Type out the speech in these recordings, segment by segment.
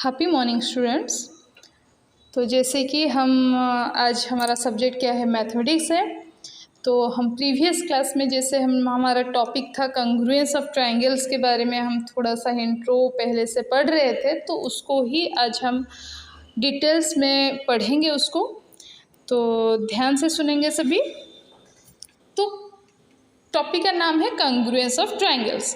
Happy morning students. तो जैसे कि हम आज हमारा सब्जेक्ट क्या है, मैथमेटिक्स है। तो हम प्रीवियस क्लास में जैसे हमारा टॉपिक था कंग्रुएंस ऑफ ट्रायंगल्स के बारे में हम थोड़ा सा इंट्रो पहले से पढ़ रहे थे, तो उसको ही आज हम डिटेल्स में पढ़ेंगे उसको। तो ध्यान से सुनेंगे सभी। तो टॉपिक का नाम है कंग्रुएंस ऑफ ट्रायंगल्स।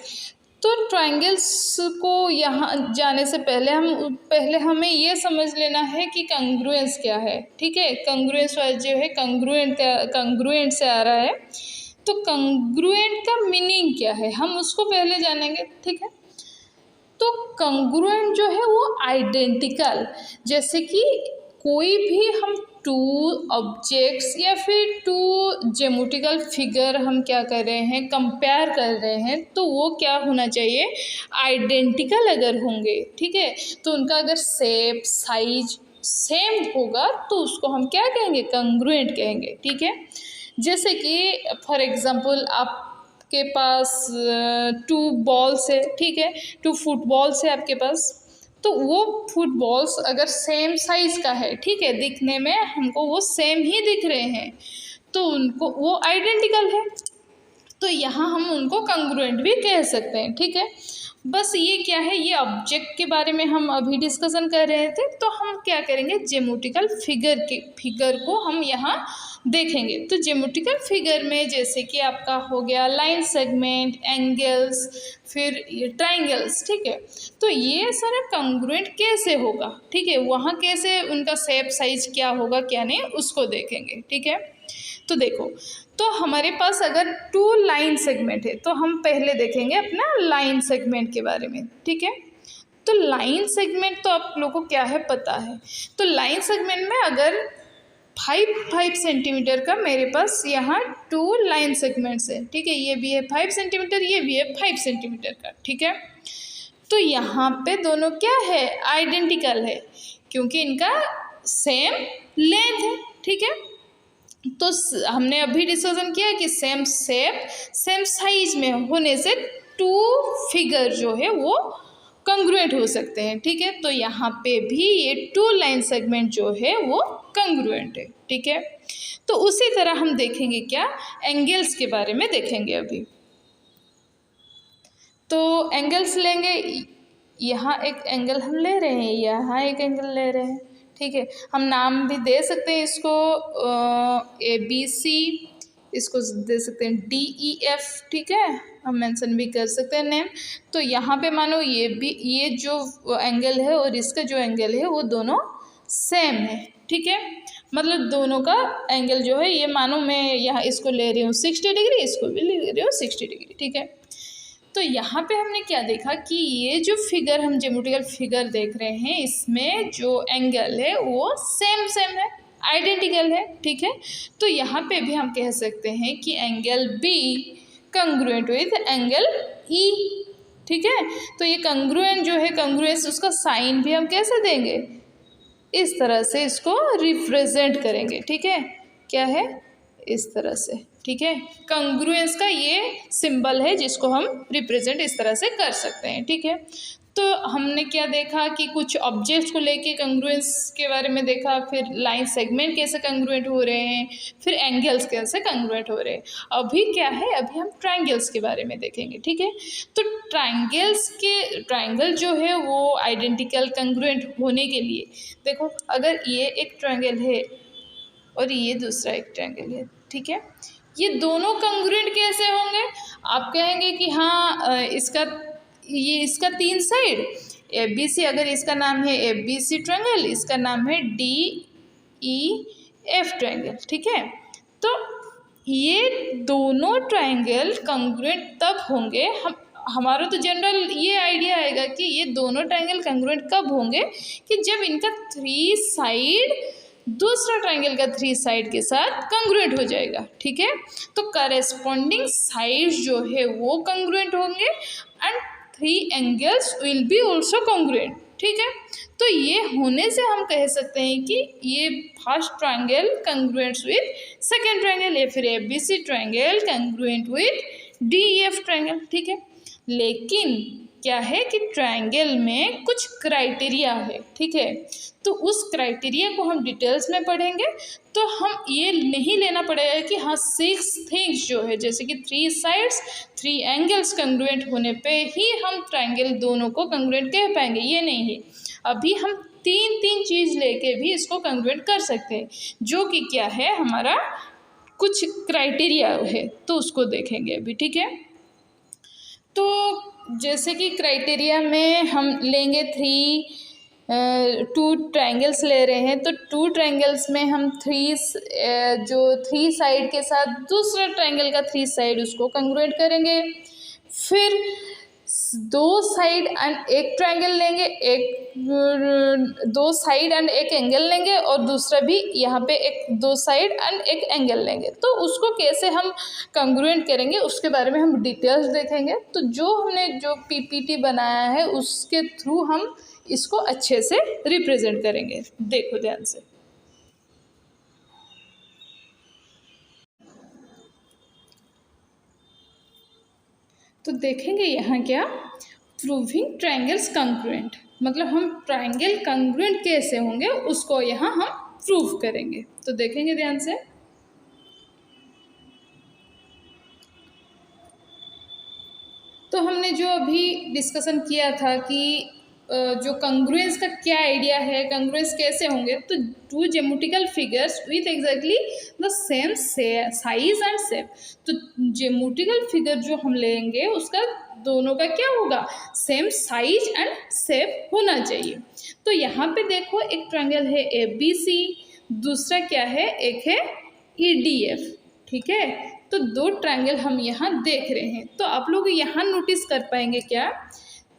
तो ट्रायंगल्स को यहाँ जाने से पहले हमें ये समझ लेना है कि कंग्रुएंस क्या है। ठीक है, कंग्रुएंस जो है कंग्रुएंट से आ रहा है। तो कंग्रुएंट का मीनिंग क्या है हम उसको पहले जानेंगे। ठीक है, तो कंग्रुएंट जो है वो आइडेंटिकल, जैसे कि कोई भी हम टू ऑब्जेक्ट्स या फिर टू ज्योमेट्रिकल फिगर हम क्या कर रहे हैं, कंपेयर कर रहे हैं, तो वो क्या होना चाहिए, आइडेंटिकल अगर होंगे। ठीक है, तो उनका अगर शेप साइज सेम होगा तो उसको हम क्या कहेंगे, कंग्रुएंट कहेंगे। ठीक है, जैसे कि फॉर एग्जांपल आपके पास टू बॉल्स है, ठीक है, टू फुटबॉल्स है आपके पास, तो वो फुटबॉल्स अगर सेम साइज़ का है, ठीक है, दिखने में हमको वो सेम ही दिख रहे हैं, तो उनको वो आइडेंटिकल है, तो यहाँ हम उनको कंग्रुएंट भी कह सकते हैं। ठीक है, बस ये क्या है, ये ऑब्जेक्ट के बारे में हम अभी डिस्कशन कर रहे थे, तो हम क्या करेंगे, ज्योमेट्रिकल फिगर को हम यहाँ देखेंगे। तो ज्योमेट्रिकल फिगर में जैसे कि आपका हो गया लाइन सेगमेंट, एंगल्स, फिर ट्रायंगल्स। ठीक है, तो ये सारा कंग्रुएंट कैसे होगा, ठीक है, वहाँ कैसे उनका शेप साइज क्या होगा क्या नहीं उसको देखेंगे। ठीक है, तो देखो, तो हमारे पास अगर टू लाइन सेगमेंट है तो हम पहले देखेंगे अपना लाइन सेगमेंट के बारे में। ठीक है, तो लाइन सेगमेंट तो आप लोगों को क्या है पता है। तो लाइन सेगमेंट में अगर 5 सेंटीमीटर का मेरे पास यहाँ टू लाइन सेगमेंट्स है, ठीक है, ये भी है 5 सेंटीमीटर, ये भी है 5 सेंटीमीटर का। ठीक है, तो यहाँ पे दोनों क्या है, आइडेंटिकल है, क्योंकि इनका सेम लेंथ है। ठीक है, तो हमने अभी डिस्कशन किया कि सेम शेप सेम साइज में होने से टू फिगर जो है वो कंग्रुएंट हो सकते हैं। ठीक है, तो यहाँ पे भी ये टू लाइन सेगमेंट जो है वो कंग्रुएंट है। ठीक है, तो उसी तरह हम देखेंगे क्या, एंगल्स के बारे में देखेंगे अभी। तो एंगल्स लेंगे, यहाँ एक एंगल हम ले रहे हैं, यहाँ एक एंगल ले रहे हैं। ठीक है, हम नाम भी दे सकते हैं इसको ABC, इसको दे सकते हैं DEF। ठीक है, हम मेंशन भी कर सकते हैं नेम। तो यहाँ पे मानो ये जो एंगल है और इसका जो एंगल है वो दोनों सेम है। ठीक है, मतलब दोनों का एंगल जो है, ये मानो मैं यहाँ इसको ले रही हूँ 60 डिग्री, इसको भी ले रही हूँ 60 डिग्री। ठीक है, तो यहाँ पे हमने क्या देखा कि ये जो फिगर हम ज्योमेट्रिकल फिगर देख रहे हैं, इसमें जो एंगल है वो सेम है, आइडेंटिकल है। ठीक है, तो यहाँ पे भी हम कह सकते हैं कि angle B congruent with angle E। ठीक है, तो ये कंग्रुएंट जो है, कंग्रुएंस उसका साइन भी हम कैसे देंगे, इस तरह से इसको रिप्रेजेंट करेंगे। ठीक है, क्या है, इस तरह से। ठीक है, कंग्रुएंस का ये सिंबल है जिसको हम रिप्रेजेंट इस तरह से कर सकते हैं। ठीक है, तो हमने क्या देखा कि कुछ ऑब्जेक्ट्स को लेके कंग्रुएंस के बारे में देखा, फिर लाइन सेगमेंट कैसे कंग्रुएंट हो रहे हैं, फिर एंगल्स कैसे कंग्रुएंट हो रहे हैं। अभी क्या है, अभी हम ट्रायंगल्स के बारे में देखेंगे। ठीक है, तो ट्रायंगल जो है वो आइडेंटिकल कंग्रुएंट होने के लिए, देखो अगर ये एक ट्रायंगल है और ये दूसरा एक ट्रायंगल है, ठीक है, ये दोनों कंग्रुएंट कैसे होंगे, आप कहेंगे कि हाँ इसका 3 साइड ABC, अगर इसका नाम है ABC ट्रायंगल, इसका नाम है DEF ट्रायंगल। ठीक है, तो ये दोनों ट्रायंगल कंग्रुएंट तब होंगे, हमारा तो जनरल ये आइडिया आएगा कि ये दोनों ट्रायंगल कंग्रुएंट कब होंगे, कि जब इनका 3 साइड दूसरा ट्रायंगल का 3 साइड के साथ कंग्रुएंट हो जाएगा। ठीक है, तो करेस्पॉन्डिंग साइड जो है वो कंग्रुएंट होंगे and 3 angles will be also congruent. ठीक है, तो ये होने से हम कह सकते हैं कि ये first triangle congruent with second triangle, या फिर ABC triangle congruent with DEF triangle. ठीक है, लेकिन क्या है कि ट्रायंगल में कुछ क्राइटेरिया है, ठीक है। तो उस क्राइटेरिया को हम डिटेल्स में पढ़ेंगे। तो हम ये नहीं लेना पड़ेगा कि हाँ 6 थिंग्स जो है, जैसे कि 3 साइड्स 3 एंगल्स कंग्रुएंट होने पे ही हम ट्रायंगल दोनों को कंग्रुएंट कह पाएंगे, ये नहीं है। अभी हम 3 चीज़ लेके भी इसको कंग्रुएंट कर सकते हैं, जो कि क्या है, हमारा कुछ क्राइटेरिया है, तो उसको देखेंगे अभी, ठीक है। तो जैसे कि क्राइटेरिया में हम लेंगे 2 ट्रायंगल्स ले रहे हैं, तो 2 ट्रायंगल्स में हम 3 साइड के साथ दूसरा ट्रायंगल का 3 साइड उसको कंग्रुएंट करेंगे। फिर 2 साइड एंड एक ट्रायंगल लेंगे, 2 साइड एंड एक एंगल लेंगे, और दूसरा भी यहाँ पे 2 साइड एंड एक एंगल लेंगे। तो उसको कैसे हम कंग्रुएंट करेंगे उसके बारे में हम डिटेल्स देखेंगे। तो जो पीपीटी बनाया है उसके थ्रू हम इसको अच्छे से रिप्रेजेंट करेंगे। देखो ध्यान से। तो देखेंगे यहाँ क्या, प्रूविंग ट्रायंगल्स कंग्रुएंट, मतलब हम ट्रायंगल कंग्रुएंट कैसे होंगे उसको यहाँ हम प्रूव करेंगे। तो देखेंगे ध्यान से। तो हमने जो अभी डिस्कशन किया था कि जो कंग्रुएंस का क्या आइडिया है, कंग्रुएंस कैसे होंगे, तो 2 geometrical figures with exactly the same size and shape. तो ज्योमेट्रिकल फिगर जो हम लेंगे उसका दोनों का क्या होगा, सेम साइज एंड शेप होना चाहिए। तो यहाँ पे देखो एक ट्रायंगल है ABC, दूसरा क्या है, एक है EDF, ठीक है। तो 2 ट्रायंगल हम यहाँ देख रहे हैं। तो आप लोग यहाँ नोटिस कर पाएंगे क्या,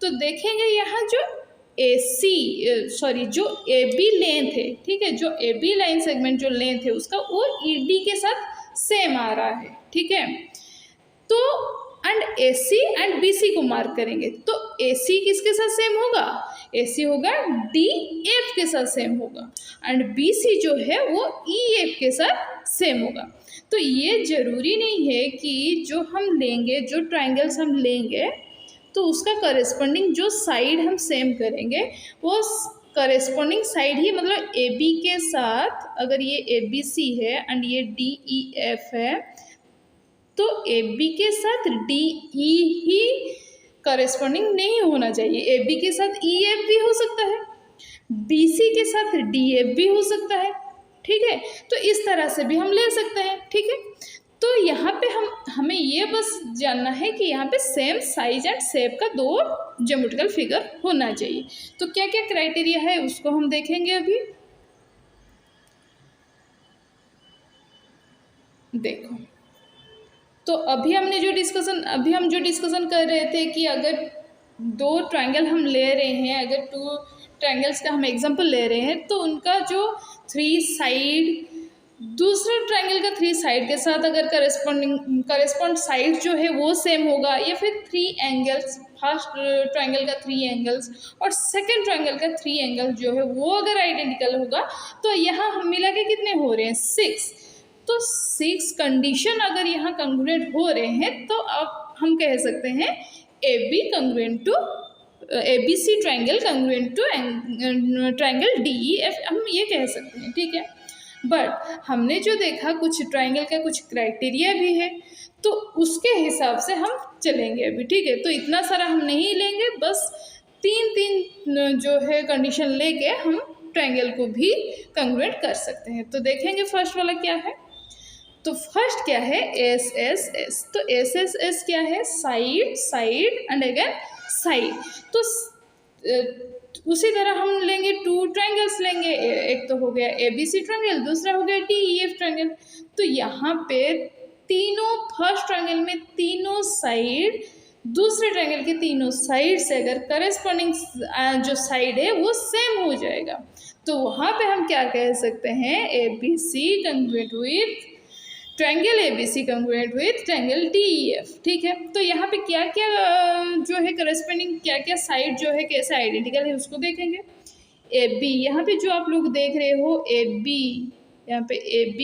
तो देखेंगे यहाँ जो जो AB लेंथ है, ठीक है, जो AB लाइन सेगमेंट जो लेंथ है उसका वो ED के साथ सेम आ रहा है, ठीक है। तो एंड AC एंड BC को मार्क करेंगे। तो AC किसके साथ सेम होगा, AC होगा DF के साथ सेम होगा, एंड BC जो है वो EF के साथ सेम होगा। तो ये जरूरी नहीं है कि जो हम लेंगे, जो ट्रायंगल्स हम लेंगे, तो उसका करेस्पॉन्डिंग जो साइड हम सेम करेंगे वो करेस्पॉन्डिंग साइड ही, मतलब AB के साथ, अगर ये ABC है एंड ये DEF है, तो AB के साथ DE ही करेस्पॉन्डिंग नहीं होना चाहिए। AB के साथ EF भी हो सकता है, BC के साथ DF भी हो सकता है, ठीक है। तो इस तरह से भी हम ले सकते हैं, ठीक है। तो यहाँ पे हमें ये बस जानना है कि यहाँ पे सेम साइज एंड शेप का 2 ज्योमेट्रिकल फिगर होना चाहिए। तो क्या क्या क्राइटेरिया है उसको हम देखेंगे अभी। देखो, तो अभी हम जो डिस्कशन कर रहे थे कि अगर 2 ट्रायंगल हम ले रहे हैं, अगर 2 ट्रायंगल्स का हम एग्जांपल ले रहे हैं, तो उनका जो 3 साइड, दूसरे ट्रायंगल का 3 साइड के साथ अगर करेस्पॉन्ड साइड जो है वो सेम होगा, या फिर 3 एंगल्स, फर्स्ट ट्रायंगल का 3 एंगल्स और सेकंड ट्रायंगल का 3 एंगल जो है वो अगर आइडेंटिकल होगा, तो यहाँ हम मिला के कितने हो रहे हैं, 6। तो 6 कंडीशन अगर यहाँ कंग्रुएंट हो रहे हैं, तो अब हम कह सकते हैं ABC triangle congruent to triangle DEF, हम ये कह सकते हैं, ठीक है। बट हमने जो देखा कुछ ट्रायंगल का कुछ क्राइटेरिया भी है, तो उसके हिसाब से हम चलेंगे अभी, ठीक है। तो इतना सारा हम नहीं लेंगे, बस 3 जो है कंडीशन लेके हम ट्रायंगल को भी कंग्रुएंट कर सकते हैं। तो देखेंगे फर्स्ट वाला क्या है। तो फर्स्ट क्या है, SSS। तो SSS क्या है, side side and again side. तो उसी तरह हम लेंगे 2 ट्रायंगल्स लेंगे, एक तो हो गया ABC ट्रायंगल, दूसरा हो गया DEF ट्रायंगल। तो यहाँ पे तीनों, फर्स्ट ट्रायंगल में तीनों साइड, दूसरे ट्रायंगल के तीनों साइड से अगर करेस्पॉन्डिंग जो साइड है वो सेम हो जाएगा, तो वहाँ पे हम क्या कह सकते हैं, ABC congruent with triangle ABC congruent with triangle DEF, ठीक है। तो यहाँ पे क्या क्या जो है करेस्पॉन्डिंग, क्या क्या साइड जो है कैसे आइडेंटिकल है उसको देखेंगे। AB, यहाँ पे जो आप लोग देख रहे हो AB, यहाँ पे AB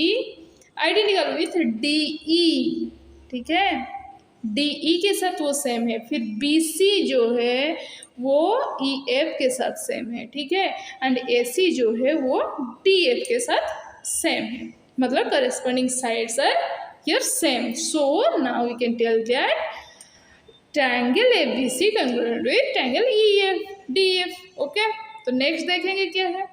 आइडेंटिकल विथ DE, ठीक है, डी ई के साथ वो सेम है, फिर बी सी जो है वो ई एफ के साथ सेम है, ठीक है, एंड ए सी जो है वो डी एफ के साथ सेम है, मतलब corresponding sides are here same. So now we can tell that triangle ABC congruent with triangle EF DF. Okay, तो नेक्स्ट देखेंगे क्या है।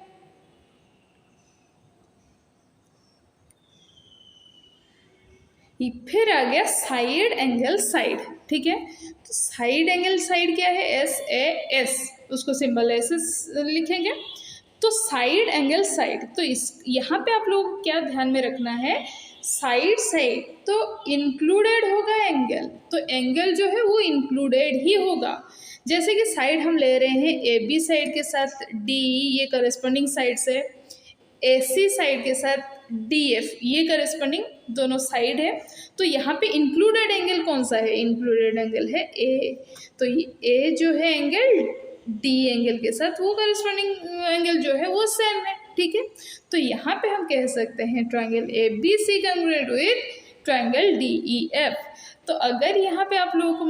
फिर आ गया साइड एंगल साइड, ठीक है, तो साइड एंगल साइड क्या है, एस ए एस, उसको सिंबल ऐसे लिखेंगे। तो साइड एंगल साइड, तो इस यहाँ पे आप लोगों को क्या ध्यान में रखना है, साइड साइड तो इंक्लूडेड होगा एंगल, तो एंगल जो है वो इंक्लूडेड ही होगा। जैसे कि साइड हम ले रहे हैं ए बी साइड के साथ डी, ये करस्पॉन्डिंग साइड से, ए सी साइड के साथ डी एफ, ये करस्पॉन्डिंग दोनों साइड है। तो यहाँ पे इंक्लूडेड एंगल कौन सा है, इंक्लूडेड एंगल है ए, तो ए जो है एंगल डी एंगल के साथ वो करस्पॉन्डिंग एंगल जो है वो सेम है, ठीक है। तो यहाँ पे हम कह सकते हैं triangle A B C congruent with triangle D E F. तो अगर यहाँ पे आप लोग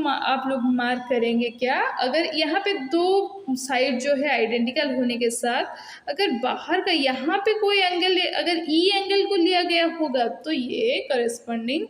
मार्क करेंगे क्या, अगर यहाँ पे दो साइड जो है आइडेंटिकल होने के साथ अगर बाहर का यहाँ पे कोई एंगल अगर ई एंगल को लिया गया होगा तो ये करस्पॉन्डिंग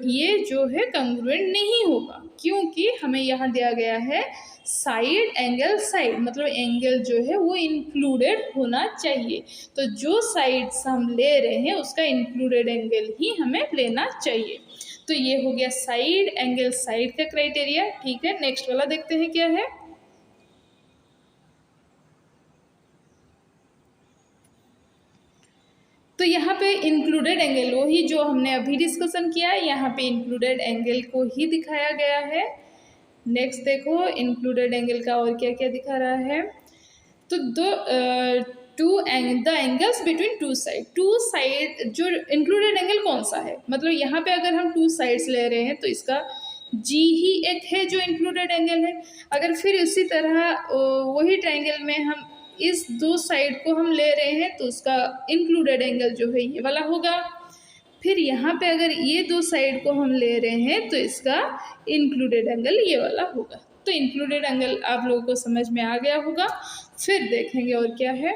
ये जो है कॉन्ग्रुएंट नहीं होगा, क्योंकि हमें यहाँ दिया गया है साइड एंगल साइड, मतलब एंगल जो है वो इंक्लूडेड होना चाहिए। तो जो साइड्स हम ले रहे हैं उसका इंक्लूडेड एंगल ही हमें लेना चाहिए। तो ये हो गया साइड एंगल साइड का क्राइटेरिया, ठीक है। नेक्स्ट वाला देखते हैं क्या है। तो यहाँ पे इंक्लूडेड एंगल वही जो हमने अभी डिस्कशन किया है, यहाँ पे इंक्लूडेड एंगल को ही दिखाया गया है। नेक्स्ट देखो इंक्लूडेड एंगल का और क्या क्या दिखा रहा है। तो the angles between two side जो इंक्लूडेड एंगल कौन सा है, मतलब यहाँ पे अगर हम टू साइड्स ले रहे हैं तो इसका जी ही एक है जो इंक्लूडेड एंगल है। अगर फिर उसी तरह वही ट्रायंगल में हम इस दो साइड को हम ले रहे हैं तो उसका इंक्लूडेड एंगल जो है ये वाला होगा। फिर यहाँ पे अगर ये दो साइड को हम ले रहे हैं तो इसका इंक्लूडेड एंगल ये वाला होगा। तो इंक्लूडेड एंगल आप लोगों को समझ में आ गया होगा। फिर देखेंगे और क्या है।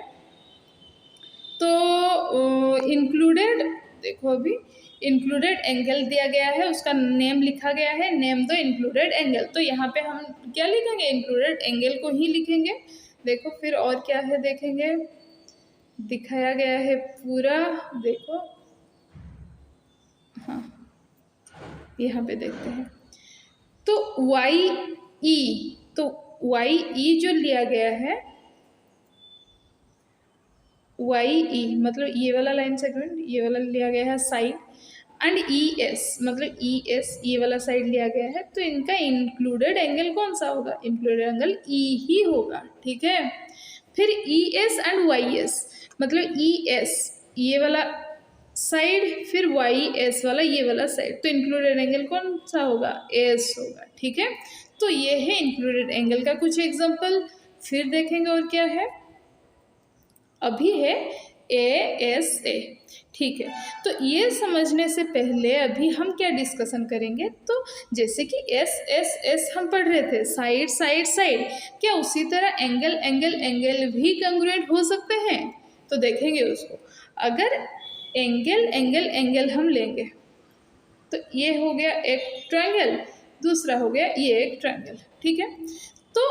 तो इंक्लूडेड देखो, अभी इंक्लूडेड एंगल दिया गया है, उसका नेम लिखा गया है, नेम दो इंक्लूडेड एंगल। तो यहाँ पे हम क्या लिखेंगे, इंक्लूडेड एंगल को ही लिखेंगे। देखो फिर और क्या है देखेंगे, दिखाया गया है पूरा, देखो हाँ यहाँ पे देखते हैं। तो वाई ई, तो वाई ई जो लिया गया है, वाई ई मतलब ये वाला लाइन सेगमेंट ये वाला लिया गया है साइड, एंड ई एस मतलब ई एस ये वाला साइड लिया गया है। तो इनका इंक्लूडेड एंगल कौन सा होगा, इंक्लूडेड एंगल ई ही होगा, ठीक है। फिर E S and Y S मतलब ई एस ये वाला साइड, फिर वाई एस वाला ये वाला साइड, तो इंक्लूडेड एंगल कौन सा होगा, एस होगा, ठीक है। तो ये है इंक्लूडेड एंगल का कुछ एग्जांपल। फिर देखेंगे और क्या है, अभी है ए एस ए, ठीक है। तो ये समझने से पहले अभी हम क्या डिस्कशन करेंगे, तो जैसे कि एस एस एस हम पढ़ रहे थे, साइड साइड साइड, क्या उसी तरह एंगल एंगल एंगल भी कॉन्ग्रुएंट हो सकते हैं, तो देखेंगे उसको। अगर एंगल एंगल एंगल हम लेंगे तो ये हो गया एक ट्रायंगल, दूसरा हो गया ये एक ट्रायंगल, ठीक है। तो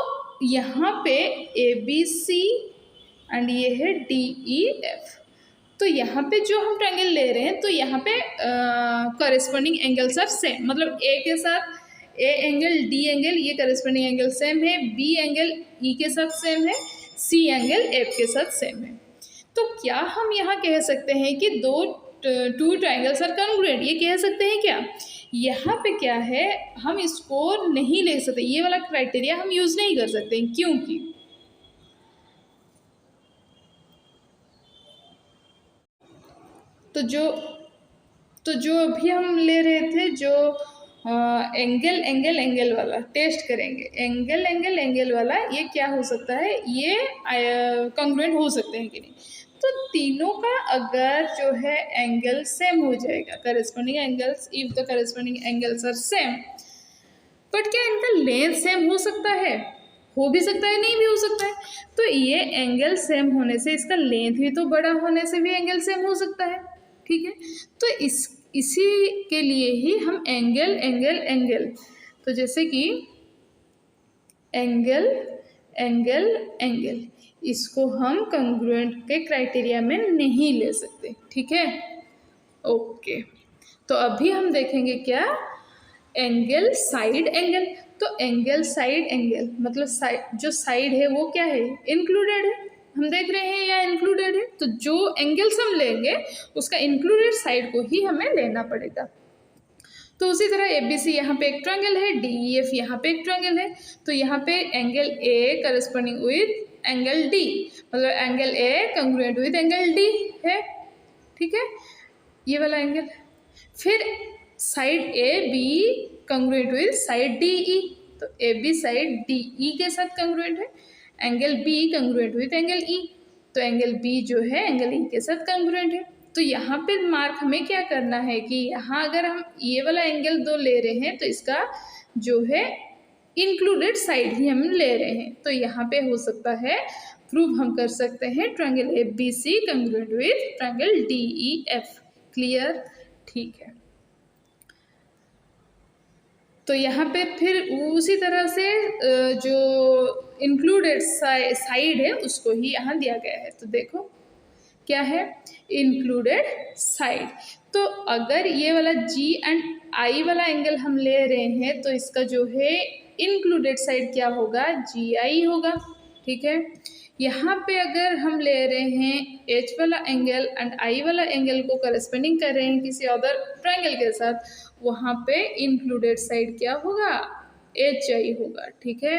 यहाँ पे ए बी सी एंड ये है डी ई एफ। तो यहाँ पे जो हम ट्रायंगल ले रहे हैं तो यहाँ पे कॉरेस्पॉन्डिंग एंगल्स आर सेम, मतलब ए के साथ ए एंगल डी एंगल ये कॉरेस्पॉन्डिंग एंगल सेम है, बी एंगल ई के साथ सेम है, सी एंगल एफ के साथ सेम है। तो क्या हम यहाँ कह सकते हैं कि टू ट्रायंगल्स आर कॉन्ग्रुएंट, ये कह सकते हैं क्या? यहाँ पे क्या है, हम इसको नहीं ले सकते, ये वाला क्राइटेरिया हम यूज़ नहीं कर सकते, क्योंकि तो जो अभी हम ले रहे थे जो एंगल एंगल एंगल वाला टेस्ट करेंगे, एंगल एंगल एंगल वाला ये क्या हो सकता है, ये कॉन्ग्रुएंट हो सकते हैं कि नहीं। तो तीनों का अगर जो है एंगल सेम हो जाएगा, corresponding angles, if the corresponding angles are same, but क्या इनका लेंथ सेम हो सकता है? हो भी सकता है, नहीं भी हो सकता है। तो ये एंगल सेम होने से इसका लेंथ भी तो बड़ा होने से भी एंगल सेम हो सकता है, ठीक है। तो इसी के लिए ही हम एंगल एंगल एंगल, तो जैसे कि एंगल एंगल एंगल, इसको हम कंग्रुएंट के क्राइटेरिया में नहीं ले सकते, ठीक है। ओके, तो अभी हम देखेंगे क्या, एंगल साइड एंगल। तो एंगल साइड एंगल मतलब जो साइड है वो क्या है, इंक्लूडेड है, हम देख रहे हैं या इंक्लूडेड है। तो जो एंगल्स हम लेंगे उसका इंक्लूडेड साइड को ही हमें लेना पड़ेगा। तो उसी तरह ABC यहाँ पे एक ट्रायंगल है, DEF यहाँ पे एक ट्रायंगल है। तो यहाँ पे angle A corresponding with angle D, मतलब angle A congruent with angle D है, ठीक है, ये वाला एंगल। फिर side AB congruent with side DE, तो AB साइड DE के साथ कंग्रुएंट है। Angle B congruent with angle E, तो एंगल B जो है एंगल E के साथ कंग्रुएंट है। तो यहाँ पे मार्क हमें क्या करना है कि यहाँ अगर हम ये वाला एंगल दो ले रहे हैं तो इसका जो है इंक्लूडेड साइड ही हम ले रहे हैं। तो यहाँ पे हो सकता है प्रूव हम कर सकते हैं triangle ABC congruent with triangle DEF। Clear, ठीक है। तो यहाँ पे फिर उसी तरह से जो इंक्लूडेड साइड है उसको ही यहाँ दिया गया है। तो देखो क्या है, इंक्लूडेड साइड। तो अगर ये वाला G एंड I वाला एंगल हम ले रहे हैं तो इसका जो है इंक्लूडेड साइड क्या होगा, GI होगा, ठीक है। यहाँ पे अगर हम ले रहे हैं H वाला एंगल एंड I वाला एंगल को करस्पॉन्डिंग कर रहे हैं किसी अदर ट्रायंगल के साथ, वहाँ पे इंक्लूडेड साइड क्या होगा, HI होगा, ठीक है।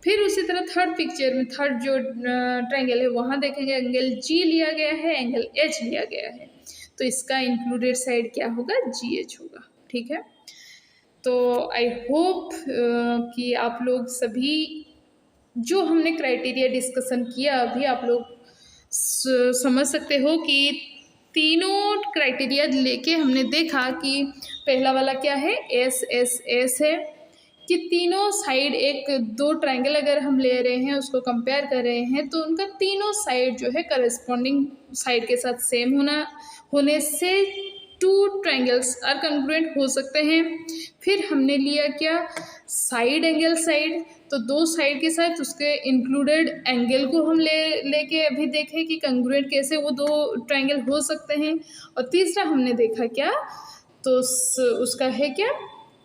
फिर उसी तरह थर्ड पिक्चर में थर्ड जो ट्रायंगल है वहाँ देखेंगे एंगल G लिया गया है, एंगल H लिया गया है, तो इसका इंक्लूडेड साइड क्या होगा, GH होगा, ठीक है। तो आई होप कि आप लोग सभी जो हमने क्राइटेरिया डिस्कशन किया अभी आप लोग समझ सकते हो कि तीनों क्राइटेरिया लेके हमने देखा कि पहला वाला क्या है, SSS है, कि तीनों साइड एक दो ट्रायंगल अगर हम ले रहे हैं उसको कंपेयर कर रहे हैं तो उनका तीनों साइड जो है करस्पॉन्डिंग साइड के साथ सेम होने से टू ट्रायंगल्स आर कंग्रुएंट हो सकते हैं। फिर हमने लिया क्या, साइड एंगल साइड, तो दो साइड के साथ उसके इंक्लूडेड एंगल को हम लेके अभी देखें कि कंग्रुएंट कैसे वो दो ट्रायंगल हो सकते हैं। और तीसरा हमने देखा क्या, तो उसका है क्या,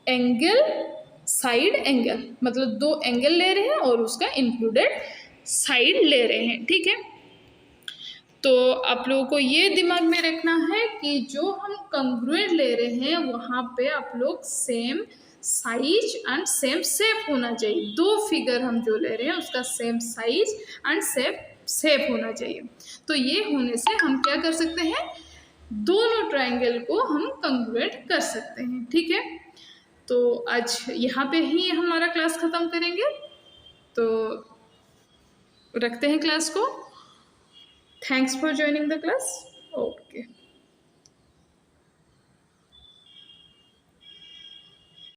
एंगल साइड एंगल, मतलब दो एंगल ले रहे हैं और उसका इंक्लूडेड साइड ले रहे हैं, ठीक है। तो आप लोगों को ये दिमाग में रखना है कि जो हम कंग्रुएंट ले रहे हैं वहाँ पे आप लोग same size and same shape होना चाहिए। दो फिगर हम जो ले रहे हैं उसका सेम साइज एंड शेप होना चाहिए। तो ये होने से हम क्या कर सकते हैं, दोनों ट्रायंगल को हम कंग्रुएंट कर सकते हैं, ठीक है। तो आज यहाँ पे ही हमारा क्लास ख़त्म करेंगे, तो रखते हैं क्लास को। Thanks for joining the class. Okay.